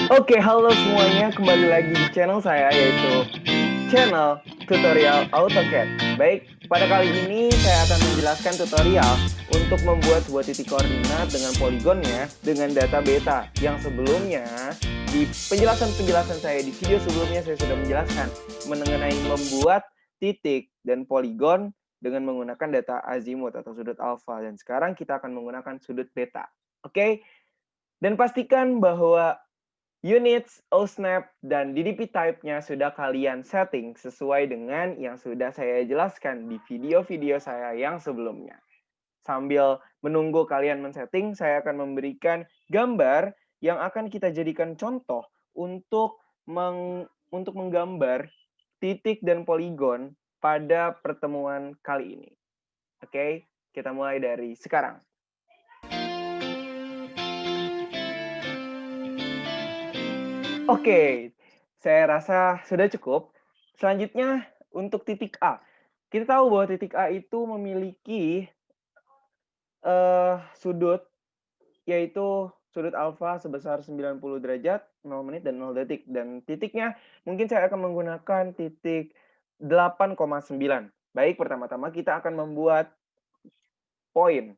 Oke, halo semuanya. Kembali lagi di channel saya, yaitu channel tutorial AutoCAD. Baik, pada kali ini saya akan menjelaskan tutorial untuk membuat sebuah titik koordinat dengan poligonnya dengan data beta. Yang sebelumnya, di penjelasan-penjelasan saya di video sebelumnya saya sudah menjelaskan mengenai membuat titik dan poligon dengan menggunakan data azimut atau sudut alfa. Dan sekarang kita akan menggunakan sudut beta. Oke? Dan pastikan bahwa units, OSNAP, dan DDP type-nya sudah kalian setting sesuai dengan yang sudah saya jelaskan di video-video saya yang sebelumnya. Sambil menunggu kalian men-setting, saya akan memberikan gambar yang akan kita jadikan contoh untuk menggambar titik dan poligon pada pertemuan kali ini. Oke, kita mulai dari sekarang. Oke, saya rasa sudah cukup. Selanjutnya untuk titik A. Kita tahu bahwa titik A itu memiliki sudut, yaitu sudut alfa sebesar 90 derajat, 0 menit, dan 0 detik. Dan titiknya mungkin saya akan menggunakan titik 8,9. Baik, pertama-tama kita akan membuat poin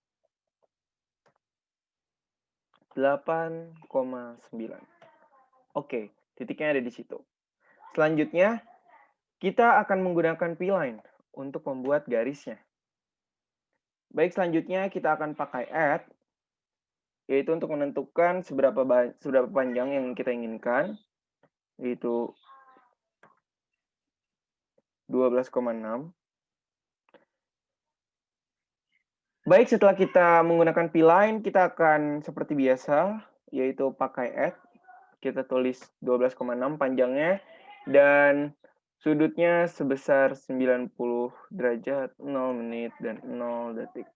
8,9. Oke, titiknya ada di situ. Selanjutnya, kita akan menggunakan P-line untuk membuat garisnya. Baik, selanjutnya kita akan pakai add, yaitu untuk menentukan seberapa panjang yang kita inginkan, yaitu 12,6. Baik, setelah kita menggunakan P-line, kita akan seperti biasa, yaitu pakai add. Kita tulis 12,6 panjangnya, dan sudutnya sebesar 90 derajat, 0 menit, dan 0 detik.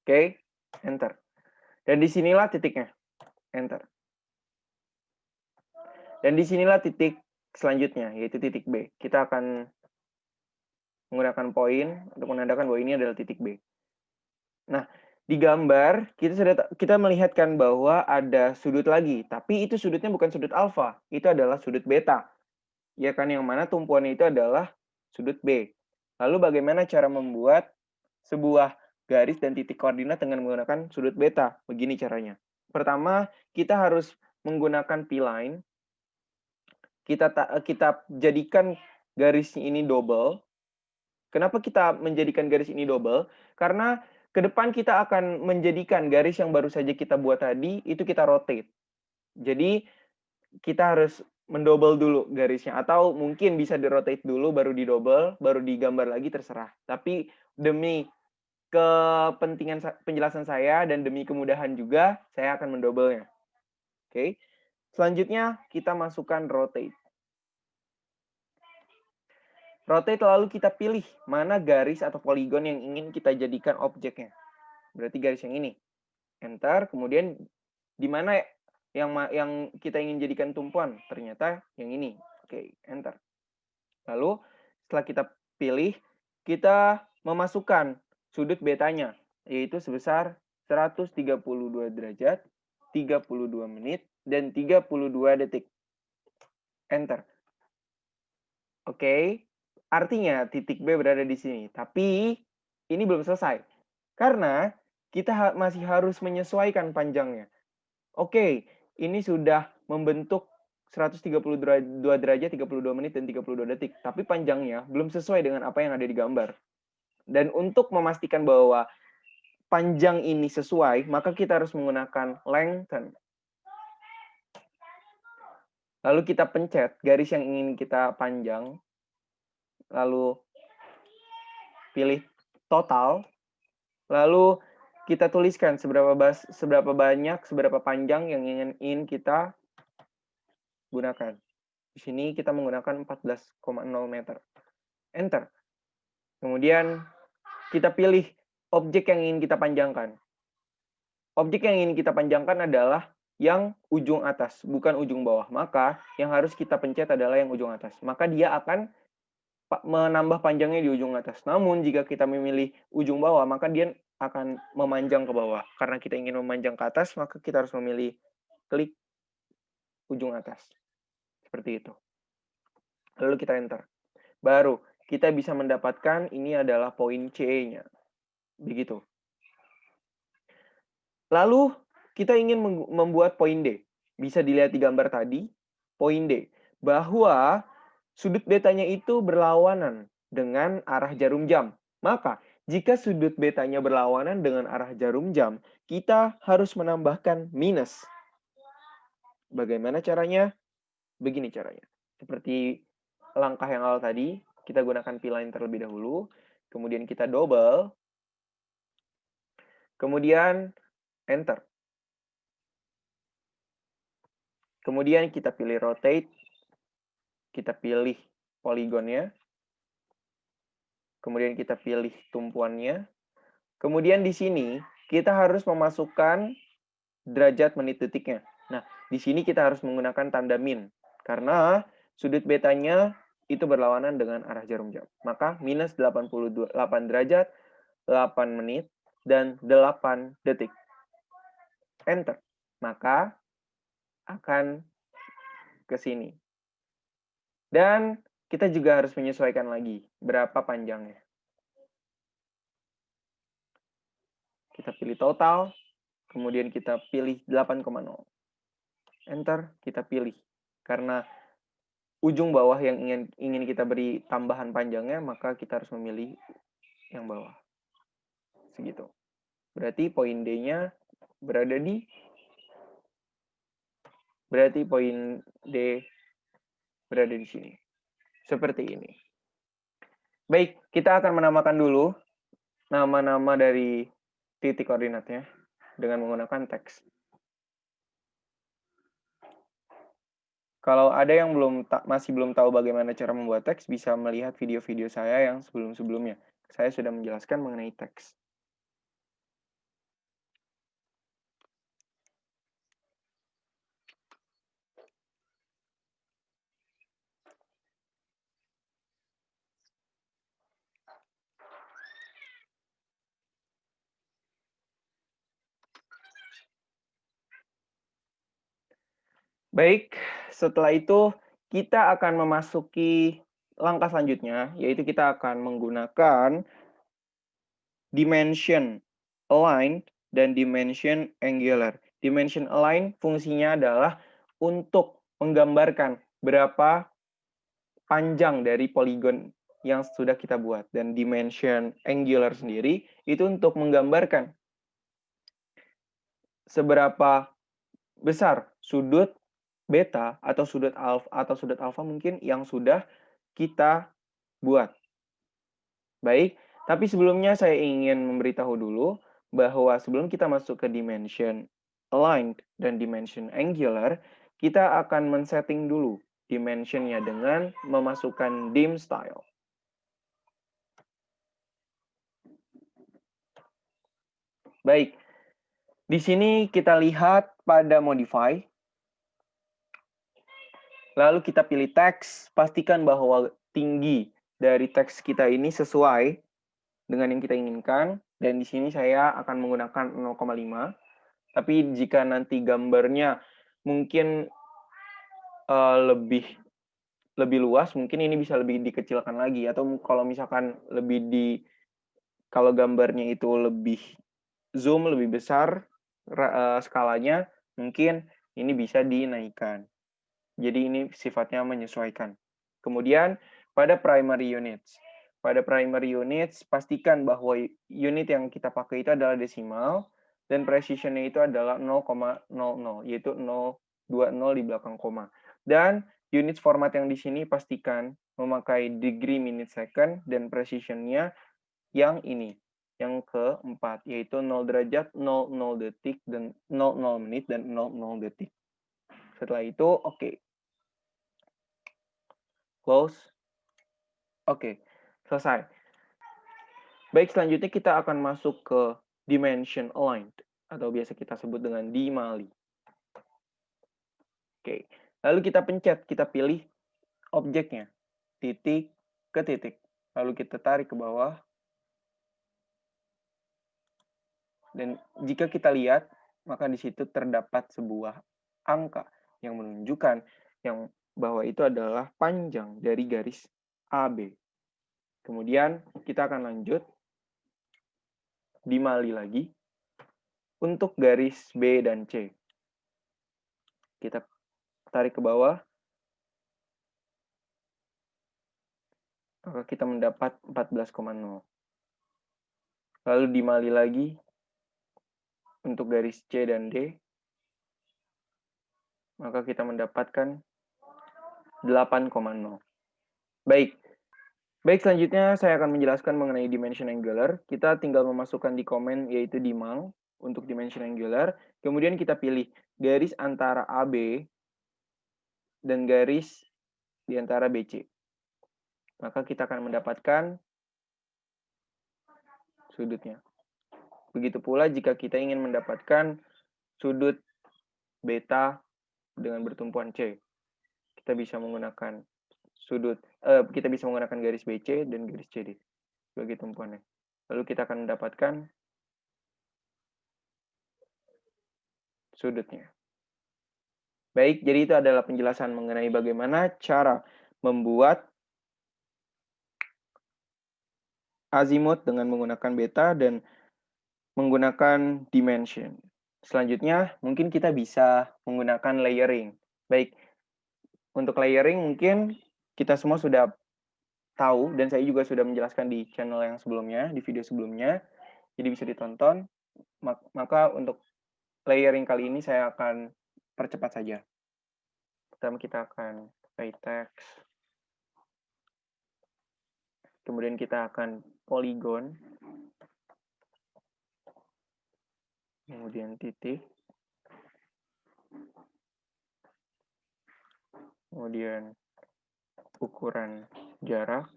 Oke, enter. Dan disinilah titiknya, enter. Dan disinilah titik selanjutnya, yaitu titik B. Kita akan menggunakan poin untuk menandakan bahwa ini adalah titik B. Nah, di gambar kita melihatkan bahwa ada sudut lagi, tapi itu sudutnya bukan sudut alfa, itu adalah sudut beta. Ya kan, yang mana tumpuannya itu adalah sudut B. Lalu bagaimana cara membuat sebuah garis dan titik koordinat dengan menggunakan sudut beta? Begini caranya. Pertama, kita harus menggunakan P-line. Kita jadikan garis ini double. Kenapa kita menjadikan garis ini double? Karena ke depan kita akan menjadikan garis yang baru saja kita buat tadi, itu kita rotate. Jadi, kita harus mendouble dulu garisnya. Atau mungkin bisa di-rotate dulu, baru di-double, baru digambar lagi, terserah. Tapi demi kepentingan penjelasan saya dan demi kemudahan juga, saya akan mendouble-nya. Oke. Selanjutnya, kita masukkan rotate. Rotate lalu kita pilih mana garis atau poligon yang ingin kita jadikan objeknya. Berarti garis yang ini. Enter, kemudian di mana yang kita ingin jadikan tumpuan? Ternyata yang ini. Oke, enter. Lalu setelah kita pilih, kita memasukkan sudut betanya, yaitu sebesar 132 derajat, 32 menit, dan 32 detik. Enter. Oke, artinya titik B berada di sini. Tapi ini belum selesai. Karena kita masih harus menyesuaikan panjangnya. Oke, ini sudah membentuk 132 derajat, 32 menit, dan 32 detik. Tapi panjangnya belum sesuai dengan apa yang ada di gambar. Dan untuk memastikan bahwa panjang ini sesuai, maka kita harus menggunakan lengthen. Lalu kita pencet garis yang ingin kita panjang. Lalu pilih total, lalu kita tuliskan seberapa banyak, seberapa panjang yang ingin kita gunakan. Di sini kita menggunakan 14,0 meter. Enter. Kemudian kita pilih objek yang ingin kita panjangkan. Objek yang ingin kita panjangkan adalah yang ujung atas, bukan ujung bawah. Maka yang harus kita pencet adalah yang ujung atas. Maka dia akan menambah panjangnya di ujung atas. Namun jika kita memilih ujung bawah, maka dia akan memanjang ke bawah. Karena kita ingin memanjang ke atas, maka kita harus memilih klik ujung atas. Seperti itu. Lalu kita enter. Baru kita bisa mendapatkan ini adalah poin C-nya. Begitu. Lalu kita ingin membuat poin D. Bisa dilihat di gambar tadi, poin D. Bahwa sudut betanya itu berlawanan dengan arah jarum jam. Maka, jika sudut betanya berlawanan dengan arah jarum jam, kita harus menambahkan minus. Bagaimana caranya? Begini caranya. Seperti langkah yang awal tadi, kita gunakan P-line terlebih dahulu. Kemudian kita double. Kemudian enter. Kemudian kita pilih rotate. Kita pilih poligonnya. Kemudian kita pilih tumpuannya. Kemudian di sini kita harus memasukkan derajat menit detiknya. Nah, di sini kita harus menggunakan tanda min. Karena sudut betanya itu berlawanan dengan arah jarum jam. Maka minus 88 derajat, 8 menit, dan 8 detik. Enter. Maka akan ke sini. Dan kita juga harus menyesuaikan lagi berapa panjangnya. Kita pilih total, kemudian kita pilih 8,0. Enter, kita pilih. Karena ujung bawah yang ingin kita beri tambahan panjangnya, maka kita harus memilih yang bawah. Segitu. Berarti poin D-nya berada di poin D berada di sini. Seperti ini. Baik, kita akan menamakan dulu nama-nama dari titik koordinatnya dengan menggunakan teks. Kalau ada yang masih belum tahu bagaimana cara membuat teks, bisa melihat video-video saya yang sebelum-sebelumnya. Saya sudah menjelaskan mengenai teks. Baik, setelah itu kita akan memasuki langkah selanjutnya, yaitu kita akan menggunakan dimension align dan dimension angular. Dimension align fungsinya adalah untuk menggambarkan berapa panjang dari poligon yang sudah kita buat. Dan dimension angular sendiri itu untuk menggambarkan seberapa besar sudut beta atau sudut alfa mungkin yang sudah kita buat. Baik, tapi sebelumnya saya ingin memberitahu dulu bahwa sebelum kita masuk ke dimension aligned dan dimension angular, kita akan men-setting dulu dimensionnya dengan memasukkan dim style. Baik, di sini kita lihat pada modify. Lalu kita pilih teks, pastikan bahwa tinggi dari teks kita ini sesuai dengan yang kita inginkan. Dan di sini saya akan menggunakan 0,5. Tapi jika nanti gambarnya mungkin lebih luas, mungkin ini bisa lebih dikecilkan lagi. Atau kalau misalkan kalau gambarnya itu lebih zoom, lebih besar skalanya, mungkin ini bisa dinaikkan. Jadi ini sifatnya menyesuaikan. Kemudian pada primary units. Pada primary units, pastikan bahwa unit yang kita pakai itu adalah desimal, dan precision-nya itu adalah 0,00, yaitu 0,20 di belakang koma. Dan unit format yang di sini pastikan memakai degree, minute, second, dan precision-nya yang ini, yang keempat, yaitu 0 derajat, 00 detik, dan 00 menit, dan 00 detik. Setelah itu, oke. Close. Oke, selesai. Baik, selanjutnya kita akan masuk ke dimension aligned, atau biasa kita sebut dengan dimali. Oke, lalu kita pencet, kita pilih objeknya, titik ke titik. Lalu kita tarik ke bawah. Dan jika kita lihat, maka di situ terdapat sebuah angka yang menunjukkan yang bahwa itu adalah panjang dari garis AB. Kemudian kita akan lanjut dimali lagi untuk garis B dan C. Kita tarik ke bawah, maka kita mendapat 14,0. Lalu dimali lagi untuk garis C dan D, maka kita mendapatkan 8,0. Baik, selanjutnya saya akan menjelaskan mengenai dimension angular. Kita tinggal memasukkan di komen, yaitu dimang, untuk dimension angular. Kemudian kita pilih garis antara AB dan garis di antara BC. Maka kita akan mendapatkan sudutnya. Begitu pula jika kita ingin mendapatkan sudut beta dengan bertumpuan C. Kita bisa menggunakan garis BC dan garis CD sebagai tumpuannya. Lalu kita akan mendapatkan sudutnya. Baik, jadi itu adalah penjelasan mengenai bagaimana cara membuat azimut dengan menggunakan beta dan menggunakan dimension. Selanjutnya, mungkin kita bisa menggunakan layering. Baik, untuk layering mungkin kita semua sudah tahu, dan saya juga sudah menjelaskan di channel yang sebelumnya, di video sebelumnya, jadi bisa ditonton. Maka untuk layering kali ini saya akan percepat saja. Pertama kita akan pakai text, kemudian kita akan polygon, kemudian titik, kemudian ukuran jarak,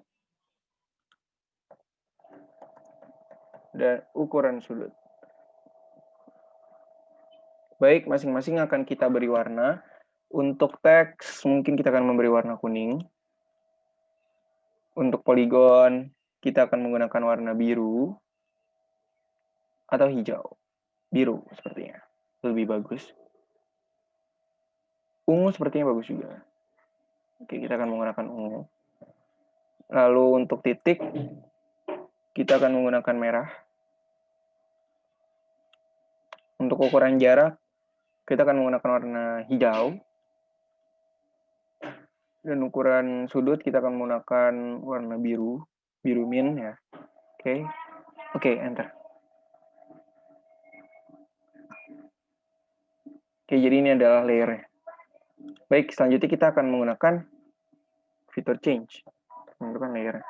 dan ukuran sudut. Baik, masing-masing akan kita beri warna. Untuk teks, mungkin kita akan memberi warna kuning. Untuk poligon, kita akan menggunakan warna biru atau hijau. Biru sepertinya, lebih bagus. Ungu sepertinya bagus juga. Oke, kita akan menggunakan ungu. Lalu untuk titik, kita akan menggunakan merah. Untuk ukuran jarak, kita akan menggunakan warna hijau. Dan ukuran sudut, kita akan menggunakan warna biru. Biru min ya. Oke, enter. Oke, jadi ini adalah layernya. Baik, selanjutnya kita akan menggunakan fitur change. Menggunakan layernya.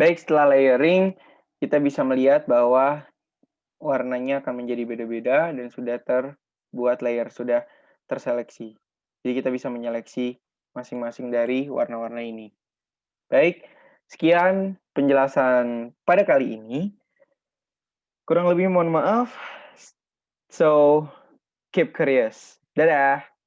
Baik, setelah layering, kita bisa melihat bahwa warnanya akan menjadi beda-beda dan sudah terbuat layer, sudah terseleksi. Jadi kita bisa menyeleksi masing-masing dari warna-warna ini. Baik, sekian penjelasan pada kali ini. Kurang lebih mohon maaf. So, keep curious. Dadah!